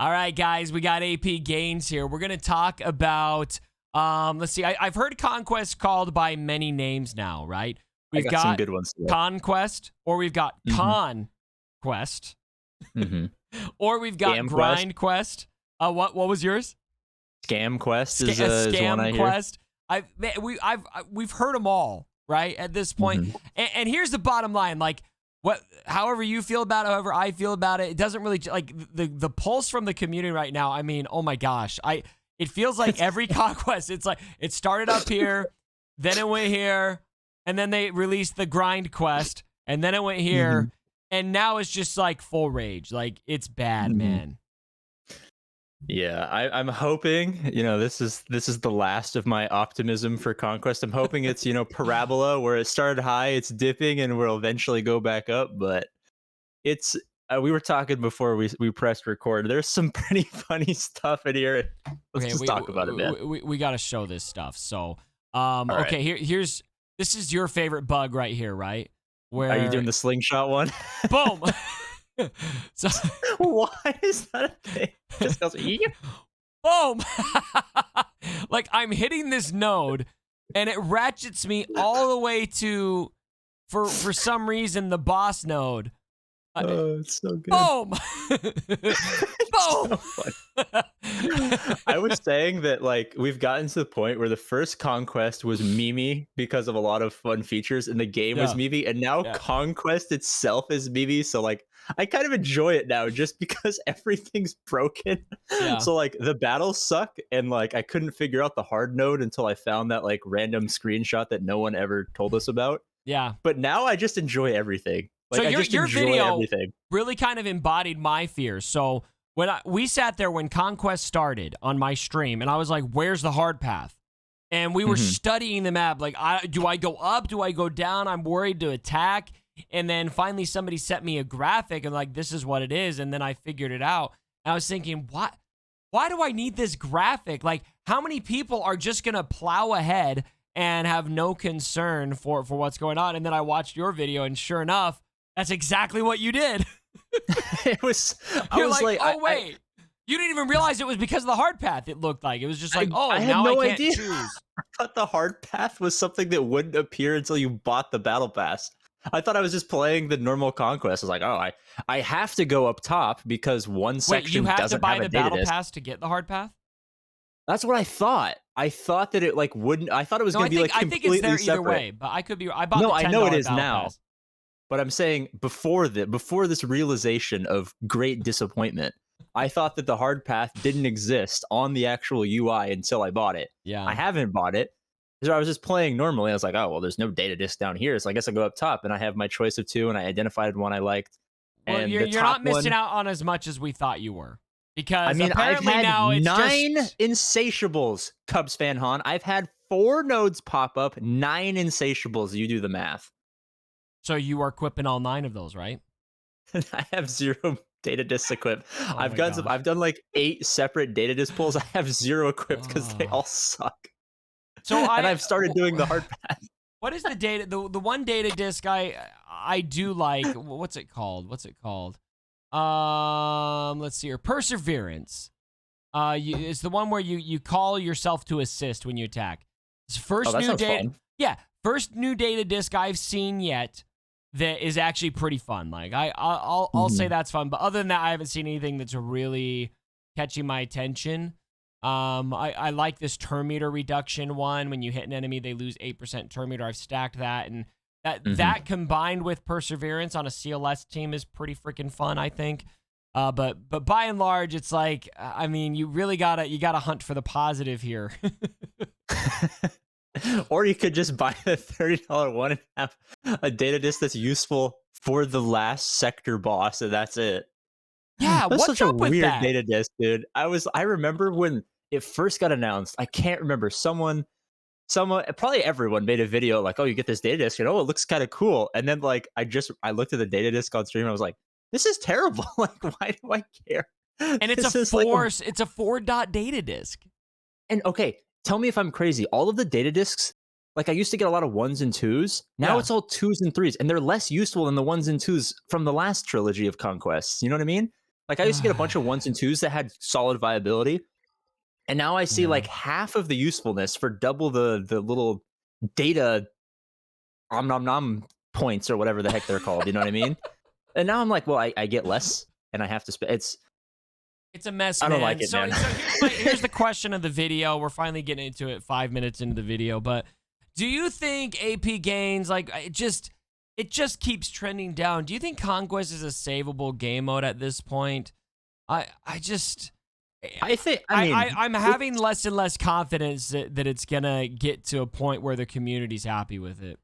All right, guys, we got AP Gaines here. We're going to talk about, let's see, I've heard Conquest called by many names now, right? I We've got some got good ones today. Conquest, or we've got Conquest, or we've got Scam Grind Quest. What was yours? Scam Quest is Scam one I Quest. We've heard them all, right, at this point. And here's the bottom line, like, however you feel about it, however I feel about it, it doesn't really, like, the pulse from the community right now, I mean, oh my gosh, it feels like every Conquest, it's like, it started up here, then it went here, and then they released the Grind Quest, and then it went here, and now it's just like full rage. Like, it's bad, man. Yeah, I'm hoping, this is the last of my optimism for Conquest. I'm hoping it's, parabola where it started high, it's dipping, and will eventually go back up. But it's, we were talking before we pressed record. There's some pretty funny stuff in here. Let's just talk about it, man. We got to show this stuff. So, right. okay, this is your favorite bug right here, right? Where are you doing the slingshot one? Boom. So why is that a thing? Just goes, boom. Like, I'm hitting this node and it ratchets me all the way to, for some reason, the boss node. Oh, it's so good. Boom. Boom. So I was saying that, like, we've gotten to the point where the first Conquest was memey because of a lot of fun features, and the game was memey, and now Conquest itself is memey. So, like, I kind of enjoy it now just because everything's broken. So, like, the battles suck, and, like, I couldn't figure out the hard node until I found that, like, random screenshot that no one ever told us about. Yeah. But now I just enjoy everything. Like, so your video everything. Really kind of embodied my fears. So we sat there when Conquest started on my stream, and I was like, "Where's the hard path?" And we were studying the map. Like, do I go up? Do I go down? I'm worried to attack. And then finally, somebody sent me a graphic, and like, this is what it is. And then I figured it out. And I was thinking, what? Why do I need this graphic? Like, how many people are just gonna plow ahead and have no concern for what's going on? And then I watched your video, and sure enough, that's exactly what you did. I was like, oh, wait. You didn't even realize it was because of the hard path, it looked like. It was just like, I had now no I can't idea. choose. I thought the hard path was something that wouldn't appear until you bought the battle pass. I thought I was just playing the normal Conquest. I was like, oh, I have to go up top because one section doesn't have a data disc. Wait, you have to buy the battle pass to get the hard path? That's what I thought. I thought that it, like, wouldn't. I thought it was going to be, like, completely separate. I think it's there either way, but I could be. I bought no, the $10 I know it is battle now. pass. But I'm saying before this realization of great disappointment, I thought that the hard path didn't exist on the actual UI until I bought it. Yeah. I haven't bought it. So I was just playing normally. I was like, oh, well, there's no data disc down here. So I guess I'll go up top, and I have my choice of two, and I identified one I liked. Well, and you're not missing out on as much as we thought you were. Because I mean, apparently I've had now it's 9 insatiables, Cubs fan Han. I've had 4 nodes pop up, 9 insatiables. You do the math. So you are equipping all 9 of those, right? I have 0 data discs equipped. I've done like 8 separate data disc pulls. I have 0 equipped because they all suck. So I've started doing the hard path. What is the data? The one data disc I do like. What's it called? Let's see here. Perseverance. It's the one where you call yourself to assist when you attack. It's first new data. Fun. Yeah, first new data disc I've seen yet that is actually pretty fun. Like, I'll say that's fun, but other than that, I haven't seen anything that's really catching my attention. I like this turn meter reduction one. When you hit an enemy, they lose 8% turn meter. I've stacked that, and that combined with Perseverance on a CLS team is pretty freaking fun, I think. But by and large, it's like, I mean, you really gotta hunt for the positive here. Or you could just buy the $30 one and have a data disc that's useful for the last sector boss, and that's it. Yeah, that's what's such up a with weird that? Data disc, dude. I remember when it first got announced. I can't remember. Someone, probably everyone made a video like, "Oh, you get this data disc, and oh, it looks kind of cool." And then, like, I looked at the data disc on stream, and I was like, "This is terrible. Like, why do I care?" And it's a 4-dot data disc. And okay, tell me if I'm crazy. All of the data discs, like, I used to get a lot of 1s and 2s. Now it's all 2s and 3s, and they're less useful than the 1s and 2s from the last trilogy of Conquests. You know what I mean? Like I used to get a bunch of 1s and 2s that had solid viability. And now I see like half of the usefulness for double the little data om nom nom points or whatever the heck they're called. You know what I mean? And now I'm like, well, I get less and I have to spend. It's a mess, I man. don't like it, so, man. So here's the question of the video. We're finally getting into it 5 minutes into the video. But do you think AP gains, like, it just keeps trending down? Do you think Conquest is a savable game mode at this point? I'm having less and less confidence that it's going to get to a point where the community's happy with it.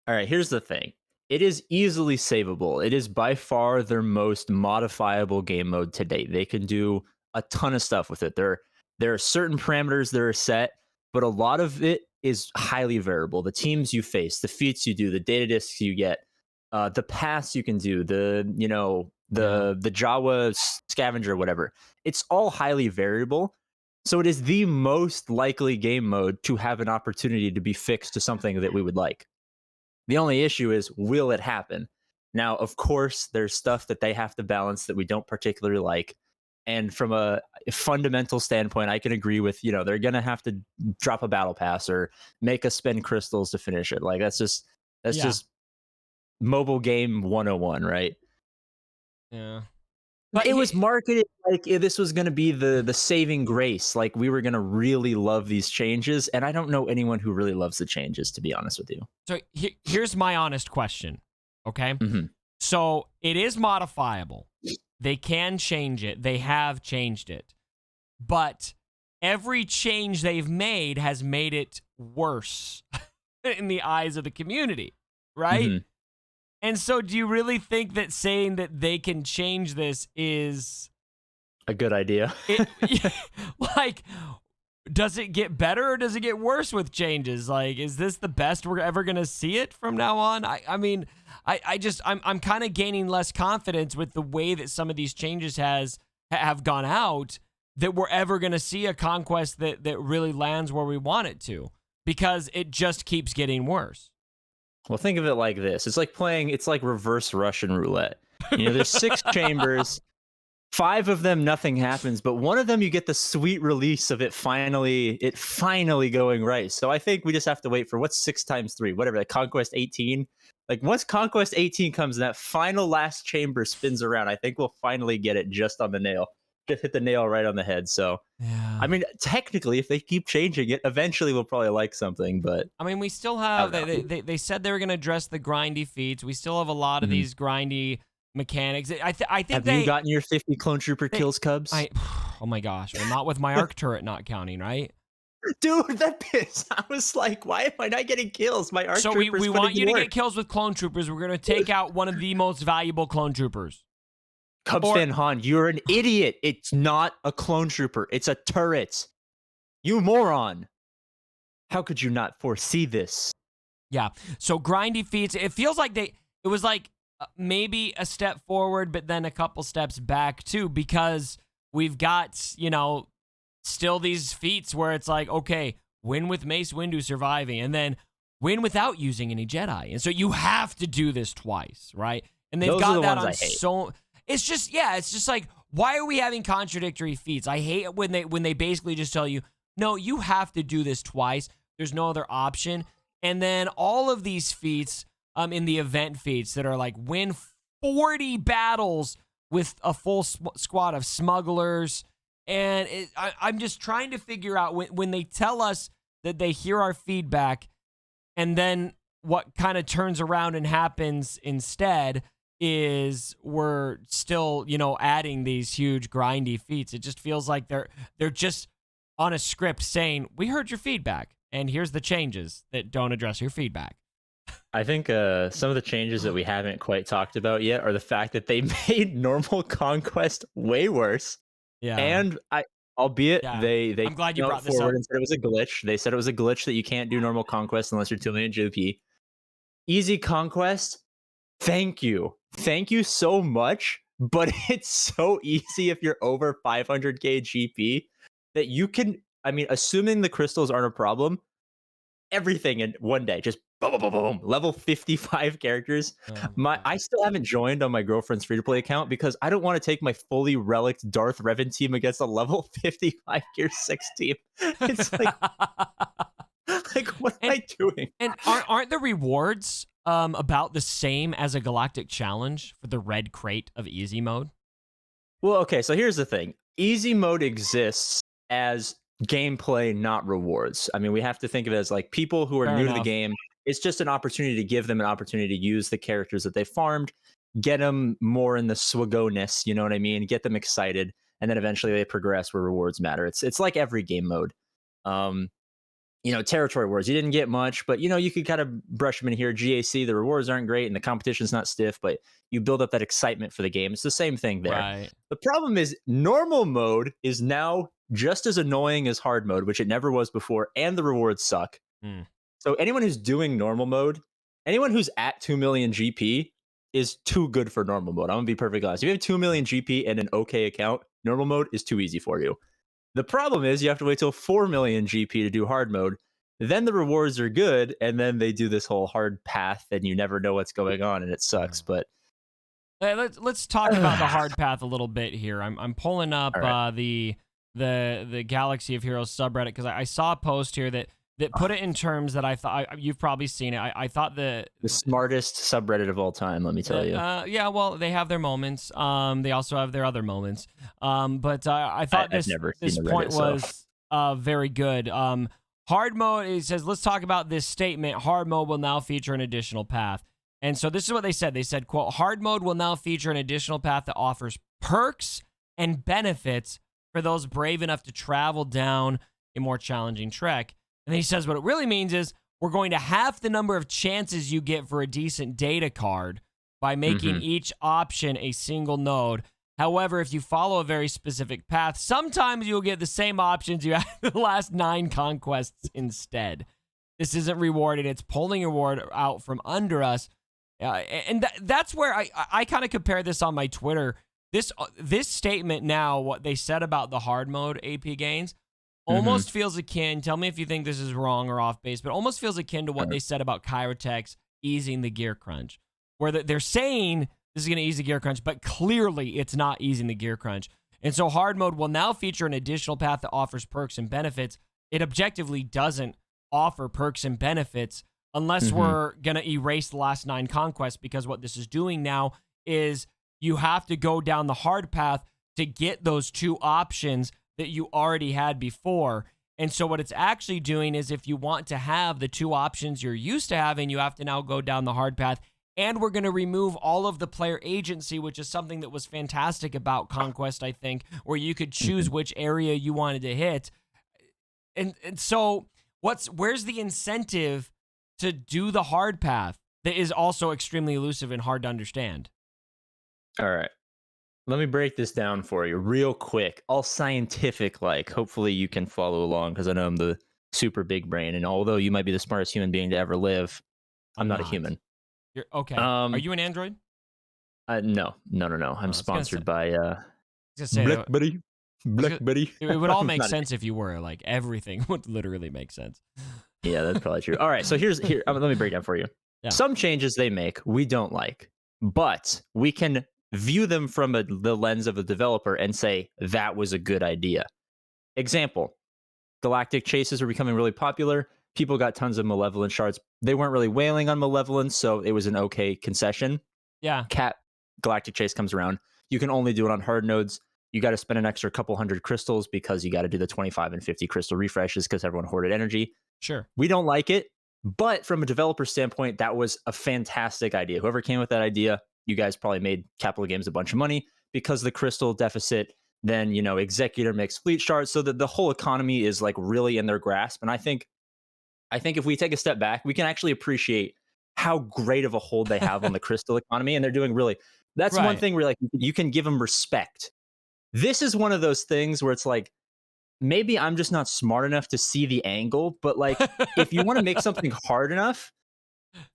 All right, here's the thing. It is easily savable. It is by far their most modifiable game mode to date. They can do a ton of stuff with it. There are certain parameters that are set, but a lot of it is highly variable. The teams you face, the feats you do, the data discs you get, the paths you can do, the Jawa scavenger, whatever. It's all highly variable. So it is the most likely game mode to have an opportunity to be fixed to something that we would like. The only issue is, will it happen? Now, of course, there's stuff that they have to balance that we don't particularly like. And from a fundamental standpoint, I can agree with, they're going to have to drop a battle pass or make us spend crystals to finish it. Like that's just mobile game 101, right? Yeah. But it was marketed like this was going to be the saving grace. Like we were going to really love these changes. And I don't know anyone who really loves the changes, to be honest with you. So here's my honest question. Okay. Mm-hmm. So it is modifiable. They can change it. They have changed it. But every change they've made has made it worse in the eyes of the community. Right. Mm-hmm. And so do you really think that saying that they can change this is a good idea? Like, does it get better or does it get worse with changes? Like, is this the best we're ever going to see it from now on? I'm kind of gaining less confidence with the way that some of these changes have gone out that we're ever going to see a Conquest that really lands where we want it to, because it just keeps getting worse. Well, think of it like this. It's like reverse Russian roulette. There's 6 chambers, 5 of them, nothing happens, but one of them you get the sweet release of it finally going right. So I think we just have to wait for what's 6 times 3, whatever, like Conquest 18. Like once Conquest 18 comes and that final last chamber spins around, I think we'll finally get it just on the nail. Just hit the nail right on the head. So yeah. I mean, technically, if they keep changing it, eventually we'll probably like something. But I mean, we still have. They said they were going to address the grindy feats. We still have a lot of these grindy mechanics. I think. Have you gotten your 50 clone trooper kills, Cubs? Oh my gosh! Well, not with my arc turret not counting, right? Dude, that piss! I was like, why am I not getting kills? My arc troopers. So we want you to get kills with clone troopers. We're going to take out one of the most valuable clone troopers. Cubstan Han, you're an idiot. It's not a clone trooper. It's a turret. You moron. How could you not foresee this? Yeah. So grindy feats. It feels like it was like maybe a step forward, but then a couple steps back too, because we've got, still these feats where it's like, okay, win with Mace Windu surviving and then win without using any Jedi. And so you have to do this twice, right? And they've got that on so... It's just like, why are we having contradictory feats? I hate when they basically just tell you, no, you have to do this twice. There's no other option. And then all of these feats in the event feats that are like win 40 battles with a full squad of smugglers. And I'm just trying to figure out when they tell us that they hear our feedback and then what kind of turns around and happens instead is we're still, adding these huge grindy feats. It just feels like they're just on a script saying, we heard your feedback and here's the changes that don't address your feedback. I think some of the changes that we haven't quite talked about yet are the fact that they made normal Conquest way worse. Yeah. And they I'm glad you brought this up. And said it was a glitch. They said it was a glitch that you can't do normal Conquest unless you're 2 million GP. Easy Conquest. Thank you so much, but it's so easy if you're over 500k GP that you can, assuming the crystals aren't a problem, everything in one day. Just boom, boom, boom, boom, boom. Level 55 characters. Oh, I still haven't joined on my girlfriend's free-to-play account because I don't want to take my fully relicked Darth Revan team against a level 55 Gear 6 team. It's like, like what am I doing? And aren't the rewards about the same as a galactic challenge for the red crate of easy mode? Well, okay, so here's the thing. Easy mode exists as gameplay, not rewards. I mean, we have to think of it as like people who are new to the game. It's just an opportunity to give them an opportunity to use the characters that they farmed, get them more in the swaggo-ness, you know what I mean? Get them excited, and then eventually they progress where rewards matter. It's like every game mode. You know, territory wars, you didn't get much, but you know, you could kind of brush them in here. GAC, the rewards aren't great and the competition's not stiff, but you build up that excitement for the game. It's the same thing there. Right. The problem is normal mode is now just as annoying as hard mode, which it never was before, and the rewards suck. So anyone who's doing normal mode, anyone who's at 2 million GP is too good for normal mode. I'm gonna be perfectly honest. If you have 2 million GP and an okay account, normal mode is too easy for you. The problem is you have to wait till 4 million GP to do hard mode. Then the rewards are good, and then they do this whole hard path, and you never know what's going on, and it sucks. But let's talk about the hard path a little bit here. I'm pulling up right. the Galaxy of Heroes subreddit because I saw a post here that put it in terms that I thought you've probably seen it. I thought the smartest subreddit of all time. Let me tell you. Yeah, well, they have their moments. They also have their other moments. But I thought this point was very good. Hard mode, it says, let's talk about this statement. Hard mode will now feature an additional path. And so this is what they said. They said, quote, hard mode will now feature an additional path that offers perks and benefits for those brave enough to travel down a more challenging trek. And then he says what it really means is we're going to half the number of chances you get for a decent data card by making each option a single node. However, if you follow a very specific path, sometimes you'll get the same options you had the last 9 conquests instead. This isn't rewarded. It's pulling reward out from under us. And that's where I kind of compare this on my Twitter. This statement now, what they said about the hard mode AP gains, almost feels akin, tell me if you think this is wrong or off base, but almost feels akin to what they said about Kyrotech's easing the gear crunch, where they're saying this is going to ease the gear crunch, but clearly it's not easing the gear crunch. And so hard mode will now feature an additional path that offers perks and benefits. It objectively doesn't offer perks and benefits unless we're going to erase the last 9 conquests, because what this is doing now is you have to go down the hard path to get those 2 options that you already had before. And so what it's actually doing is if you want to have the 2 options you're used to having, you have to now go down the hard path. And we're going to remove all of the player agency, which is something that was fantastic about Conquest, I think, where you could choose which area you wanted to hit. And so where's the incentive to do the hard path that is also extremely elusive and hard to understand? All right. Let me break this down for you real quick. All scientific like. Hopefully you can follow along because I know I'm the super big brain. And although you might be the smartest human being to ever live, I'm not a human. You're, okay. Are you an Android? No. I'm sponsored by BlackBerry. BlackBerry. It would all make sense if you were. Like, everything would literally make sense. Yeah, that's probably true. All right, so here. Let me break down for you. Yeah. Some changes they make we don't like, but we can view them from the lens of the developer and say that was a good idea. Example: galactic chases are becoming really popular. People got tons of malevolent shards. They weren't really wailing on malevolence, so it was an okay concession. Yeah. Galactic Chase comes around. You can only do it on hard nodes. You got to spend an extra couple hundred crystals because you got to do the 25 and 50 crystal refreshes because everyone hoarded energy. Sure. We don't like it, but from a developer standpoint, that was a fantastic idea. Whoever came with that idea, you guys probably made Capital Games a bunch of money because the crystal deficit, then, you know, Executor makes fleet shards so that the whole economy is like really in their grasp. And I think if we take a step back, we can actually appreciate how great of a hold they have on the crystal economy. And they're doing really, that's one thing where like you can give them respect. This is one of those things where it's like, maybe I'm just not smart enough to see the angle, but like, if you want to make something hard enough,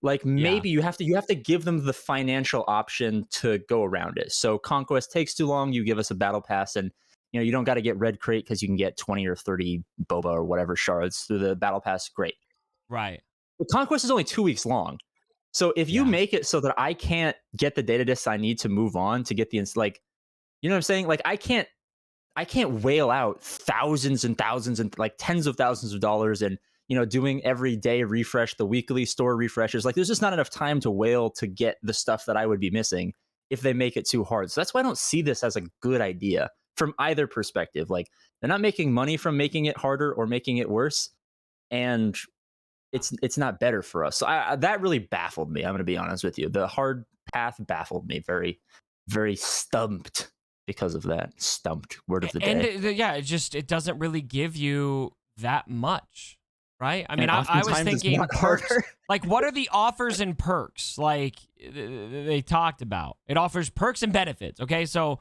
like maybe you have to give them the financial option to go around it. So Conquest takes too long. You give us a battle pass and, you know, you don't got to get red crate because you can get 20 or 30 boba or whatever shards through the battle pass. Great. Right. The Conquest is only 2 weeks long. So if you make it so that I can't get the data discs I need to move on to get the like, you know what I'm saying? Like I can't whale out thousands and thousands and like tens of thousands of dollars and, you know, doing every day refresh, the weekly store refreshes. Like there's just not enough time to whale to get the stuff that I would be missing if they make it too hard. So that's why I don't see this as a good idea from either perspective. Like they're not making money from making it harder or making it worse. And it's not better for us. So that really baffled me. I'm going to be honest with you. The hard path baffled me. Very, very stumped because of that. Stumped, word of the day. And it doesn't really give you that much, right? I mean, I was thinking perks. Like, what are the offers and perks? Like they talked about, it offers perks and benefits. Okay, so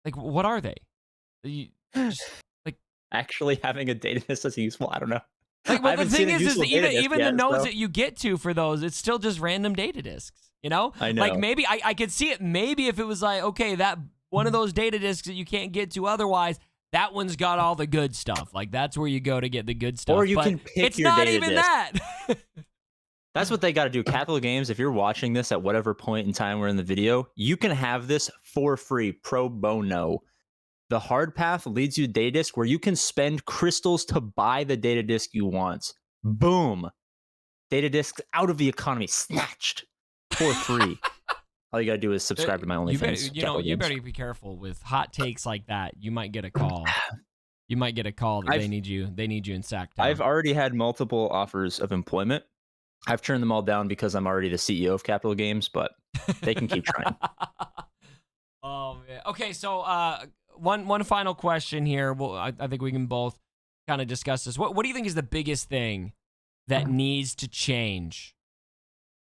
like, what are they? Like actually having a data list is useful. I don't know. Like, well, the thing is even the nodes that you get to for those, it's still just random data discs, you know? I know. Like, maybe, I could see it, maybe if it was like, okay, that one of those data discs that you can't get to otherwise, that one's got all the good stuff. Like, that's where you go to get the good stuff. Or you can pick your data disc. It's not even that. That's what they got to do. Capital Games, if you're watching this at whatever point in time we're in the video, you can have this for free, pro bono. The hard path leads you to data disk where you can spend crystals to buy the data disk you want. Boom. Data disks out of the economy, snatched for free. All you got to do is subscribe to my OnlyFans. You better be careful with hot takes like that. You might get a call. You might get a call that they need you in Sacktown. I've already had multiple offers of employment. I've turned them all down because I'm already the CEO of Capital Games, but they can keep trying. Oh man. Okay, so one final question here. Well, I think we can both kind of discuss this. What do you think is the biggest thing that needs to change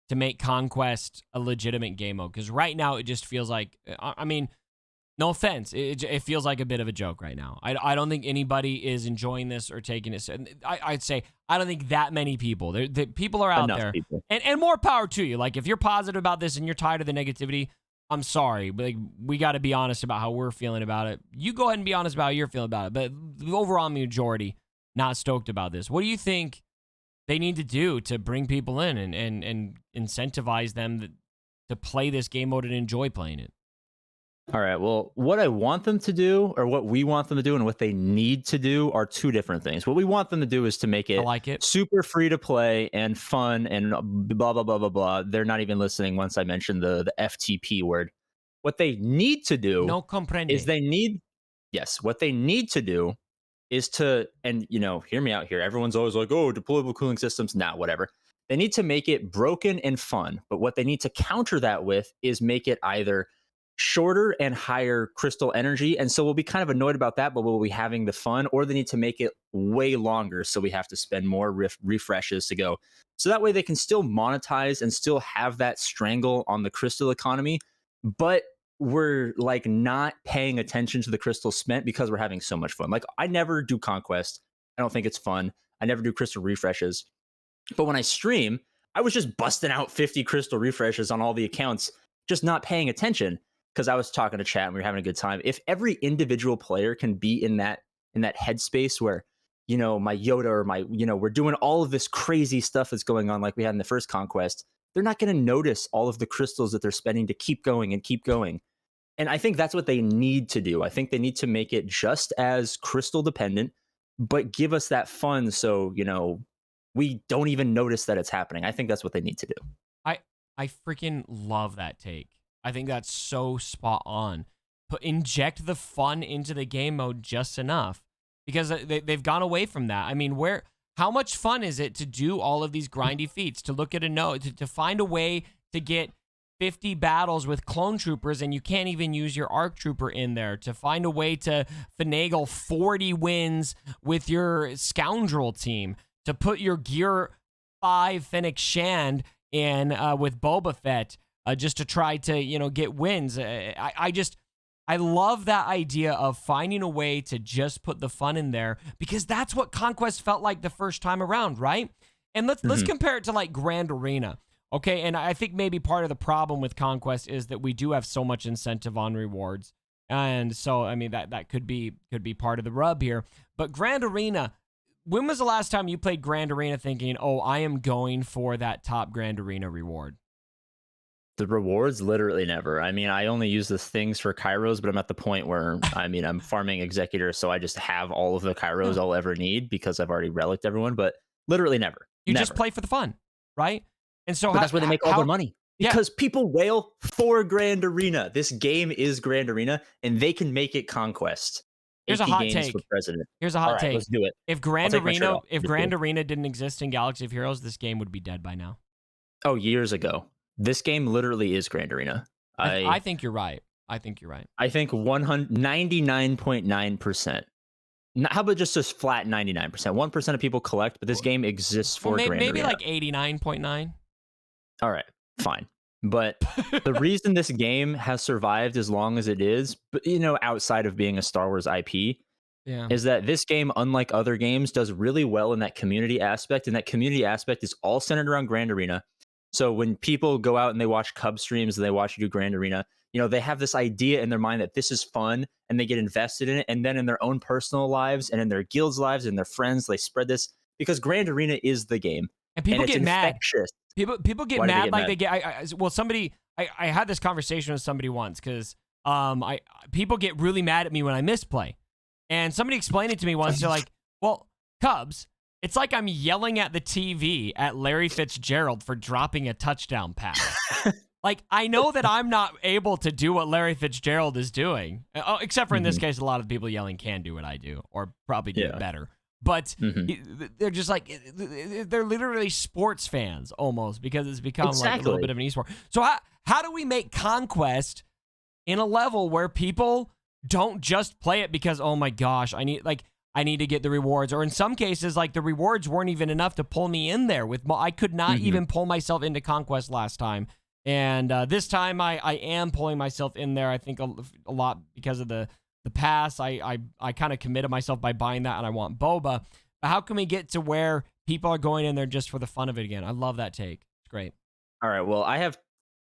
to make Conquest a legitimate game mode? Because right now it just feels like, I mean, no offense, it feels like a bit of a joke right now. I don't think anybody is enjoying this or taking it. I'd say I don't think that many people. People are out there, and more power to you. Like if you're positive about this and you're tired of the negativity, I'm sorry, but like, we got to be honest about how we're feeling about it. You go ahead and be honest about how you're feeling about it. But the overall majority not stoked about this. What do you think they need to do to bring people in and incentivize them to play this game mode and enjoy playing it? All right. Well, what I want them to do, or what we want them to do, and what they need to do are two different things. What we want them to do is to make it super free to play and fun and blah, blah, blah, blah, blah. They're not even listening once I mentioned the FTP word. What they need to do what they need to do is to, and hear me out here. Everyone's always like, oh, deployable cooling systems. Nah, whatever. They need to make it broken and fun. But what they need to counter that with is make it either shorter and higher crystal energy, and so we'll be kind of annoyed about that, but we'll be having the fun. Or they need to make it way longer, so we have to spend more refreshes to go, so that way they can still monetize and still have that strangle on the crystal economy, but we're like not paying attention to the crystal spent because we're having so much fun. Like I never do Conquest. I don't think it's fun. I never do crystal refreshes, but when I stream, I was just busting out 50 crystal refreshes on all the accounts, just not paying attention because I was talking to chat and we were having a good time. If every individual player can be in that headspace where, my Yoda or my, we're doing all of this crazy stuff that's going on like we had in the first Conquest, they're not going to notice all of the crystals that they're spending to keep going and keep going. And I think that's what they need to do. I think they need to make it just as crystal dependent, but give us that fun so, we don't even notice that it's happening. I think that's what they need to do. I freaking love that take. I think that's so spot on. Inject the fun into the game mode just enough, because they've gone away from that. I mean, how much fun is it to do all of these grindy feats, to look at a node, to find a way to get 50 battles with clone troopers and you can't even use your ARC trooper in there, to find a way to finagle 40 wins with your scoundrel team, to put your Gear 5 Fennec Shand in with Boba Fett, just to try to, get wins. I love that idea of finding a way to just put the fun in there, because that's what Conquest felt like the first time around, right? And let's compare it to like Grand Arena, okay? And I think maybe part of the problem with Conquest is that we do have so much incentive on rewards, and so I mean that could be part of the rub here. But Grand Arena, when was the last time you played Grand Arena thinking, oh, I am going for that top Grand Arena reward? The rewards, literally never. I mean, I only use the things for Kairos, but I'm at the point where, I mean, I'm farming Executor, so I just have all of the Kairos I'll ever need because I've already relicked everyone, but literally never. You never. just play for the fun, right? And so that's where they make all their money. Because people wail for Grand Arena. This game is Grand Arena, and they can make it Conquest. Here's a hot take. For president. Here's a hot take. Let's do it. If Grand Arena didn't exist in Galaxy of Heroes, this game would be dead by now. Oh, years ago. This game literally is Grand Arena. I think you're right. I think 99.9%. How about just a flat 99%? 1% of people collect, but this game exists for Grand Arena. Maybe like 89.9. All right, fine. But the reason this game has survived as long as it is, but outside of being a Star Wars IP, is that this game, unlike other games, does really well in that community aspect, and that community aspect is all centered around Grand Arena. So when people go out and they watch Cub streams and they watch you do Grand Arena, they have this idea in their mind that this is fun, and they get invested in it. And then in their own personal lives and in their guild's lives and their friends, they spread this because Grand Arena is the game. And people get mad. People get mad like they get. I had this conversation with somebody once because people get really mad at me when I misplay, and somebody explained it to me once. They're like, "Well, Cubs, it's like I'm yelling at the TV at Larry Fitzgerald for dropping a touchdown pass." Like, I know that I'm not able to do what Larry Fitzgerald is doing, except for in this case, a lot of people yelling can do what I do, or probably do it better. But they're just like, they're literally sports fans almost, because it's become like a little bit of an esport. So how do we make Conquest in a level where people don't just play it because, oh my gosh, I need to get the rewards, or in some cases, like the rewards weren't even enough to pull me in there. I could not even pull myself into Conquest last time. And this time I am pulling myself in there, I think a lot because of the pass. I kind of committed myself by buying that, and I want Boba. But how can we get to where people are going in there just for the fun of it again? I love that take. It's great. All right, well, I have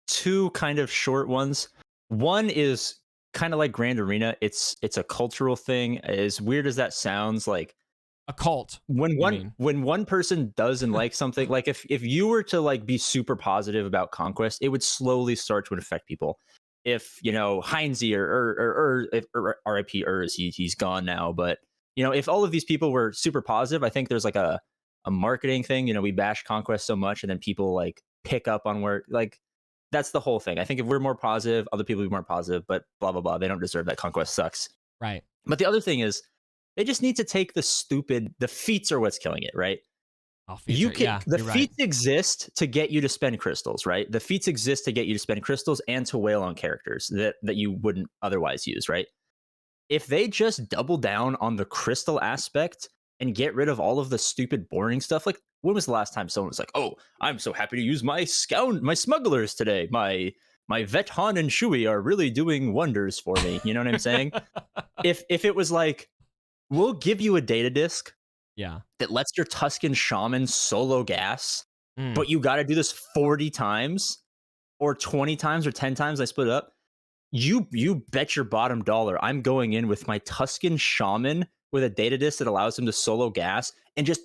two kind of short ones. One is kind of like Grand Arena. It's a cultural thing. As weird as that sounds, like a cult. When one person doesn't like something, like if you were to like be super positive about Conquest, it would slowly start to affect people. If Heinze or RIP Urs, he's gone now, but if all of these people were super positive, I think there's like a marketing thing. We bash Conquest so much, and then people like pick up on where, like, that's the whole thing. I think if we're more positive, other people will be more positive, but blah blah blah. They don't deserve that. Conquest sucks. Right. But the other thing is, they just need to take the feats are what's killing it, right? The feats exist to get you to spend crystals, right? The feats exist to get you to spend crystals and to whale on characters that you wouldn't otherwise use, right? If they just double down on the crystal aspect and get rid of all of the stupid, boring stuff, like when was the last time someone was like, "Oh, I'm so happy to use my smugglers today. My Vet Han and Shui are really doing wonders for me." You know what I'm saying? If it was like, we'll give you a data disc that lets your Tusken Shaman solo gas, but you got to do this 40 times or 20 times or 10 times. I split it up. You bet your bottom dollar I'm going in with my Tusken Shaman with a data disc that allows him to solo gas and just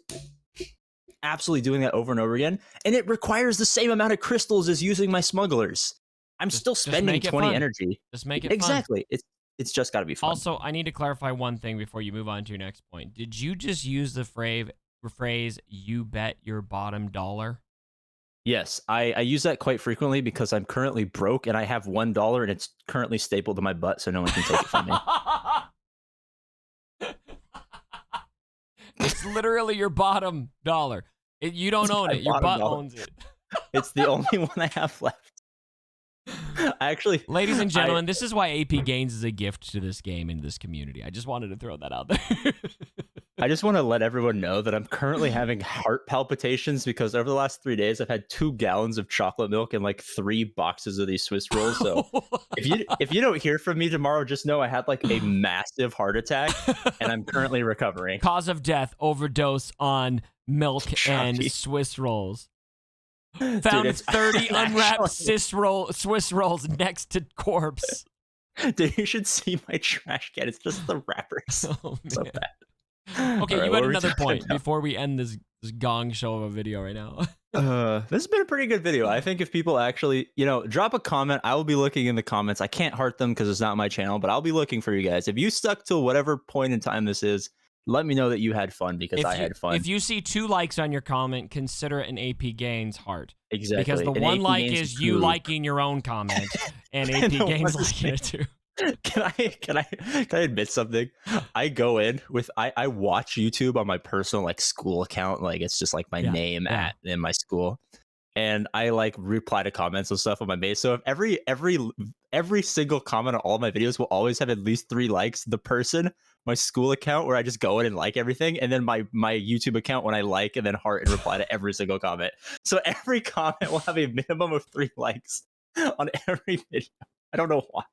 absolutely doing that over and over again. And it requires the same amount of crystals as using my smugglers. I'm still spending 20 energy. Just make it exactly. Fun. It's just got to be fun. Also, I need to clarify one thing before you move on to your next point. Did you just use the phrase "you bet your bottom dollar"? Yes, I use that quite frequently because I'm currently broke and I have $1 and it's currently stapled to my butt, so no one can take it from me. It's literally your bottom dollar. You don't own it. Your butt owns it. It's the only one I have left. Ladies and gentlemen, this is why AP Gains is a gift to this game and this community. I just wanted to throw that out there. I just want to let everyone know that I'm currently having heart palpitations because over the last 3 days, I've had 2 gallons of chocolate milk and like 3 boxes of these Swiss rolls. So if you don't hear from me tomorrow, just know I had like a massive heart attack and I'm currently recovering. Cause of death, overdose on milk and Swiss rolls. Found 30 unwrapped Swiss rolls next to corpse. Dude, you should see my trash can. It's just the wrappers. Oh, man. So bad. Okay, right, you had another point before we end this gong show of a video right now. This has been a pretty good video. I think if people actually, drop a comment, I will be looking in the comments. I can't heart them because it's not my channel, but I'll be looking for you guys. If you stuck to whatever point in time this is, let me know that you had fun because I had fun. If you see 2 likes on your comment, consider it an AP Gains heart. Exactly. Because the one like is you liking your own comment, and AP Gains liking it too. Can I admit something? I go in with I watch YouTube on my personal school account, it's just my name in my school, and I reply to comments and stuff on my base. So if every single comment on all my videos will always have at least 3 likes. The person, my school account where I just go in and like everything, and then my YouTube account when I like and then heart and reply to every single comment. So every comment will have a minimum of 3 likes on every video. I don't know why.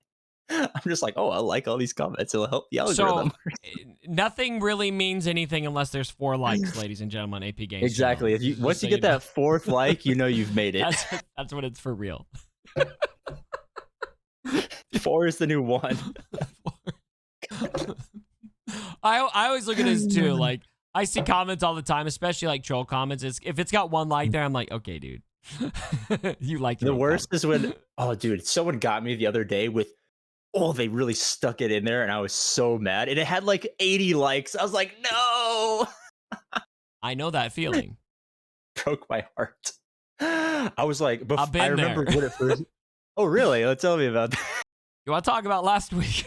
I'm just I like all these comments. It'll help the algorithm. So nothing really means anything unless there's 4 likes, ladies and gentlemen. AP Games. Exactly. If once you get that 4th like, you've made it. That's when it's for real. 4 is the new 1. I always look at this too. I see comments all the time, especially troll comments. If it's got 1 like there, I'm like, okay, dude, you like the worst is when dude, someone got me the other day with. They really stuck it in there, and I was so mad. And it had 80 likes. I was like, no! I know that feeling. Broke my heart. I was like, I remember when it first. Oh, really? Tell me about that. You want to talk about last week?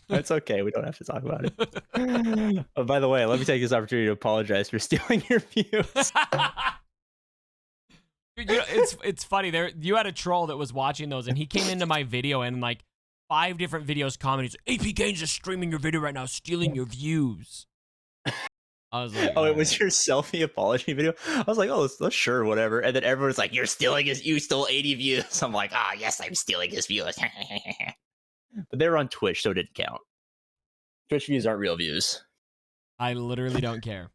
It's okay. We don't have to talk about it. Oh, by the way, let me take this opportunity to apologize for stealing your views. It's funny. You had a troll that was watching those, and he came into my video and 5 different videos commented, AP Gains is streaming your video right now, stealing your views. I was like, it was your selfie apology video. I was like, let's sure, whatever. And then everyone's like, you stole 80 views. I'm like, yes, I'm stealing his views. But they were on Twitch, so it didn't count. Twitch views aren't real views. I literally don't care.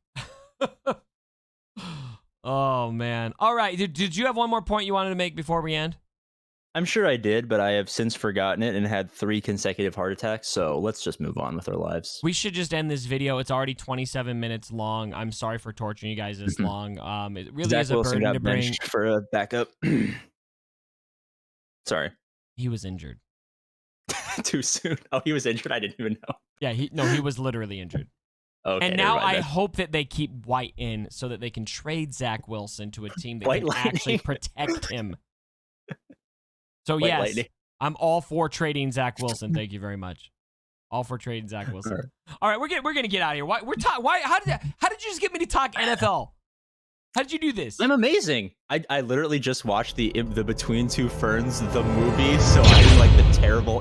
Oh, man. All right. Did you have one more point you wanted to make before we end? I'm sure I did, but I have since forgotten it and had 3 consecutive heart attacks. So let's just move on with our lives. We should just end this video. It's already 27 minutes long. I'm sorry for torturing you guys this long. It really is a burden to bring. For a backup. Sorry. He was injured. Too soon. Oh, he was injured? I didn't even know. Yeah, he was literally injured. Okay, and now I hope that they keep White in so that they can trade Zach Wilson to a team that can actually protect him. So yes, Lightning. I'm all for trading Zach Wilson. Thank you very much. All for trading Zach Wilson. All right, we're gonna get out of here. Why how did you just get me to talk NFL? How did you do this? I'm amazing. I literally just watched the Between Two Ferns, the movie, so I was the terrible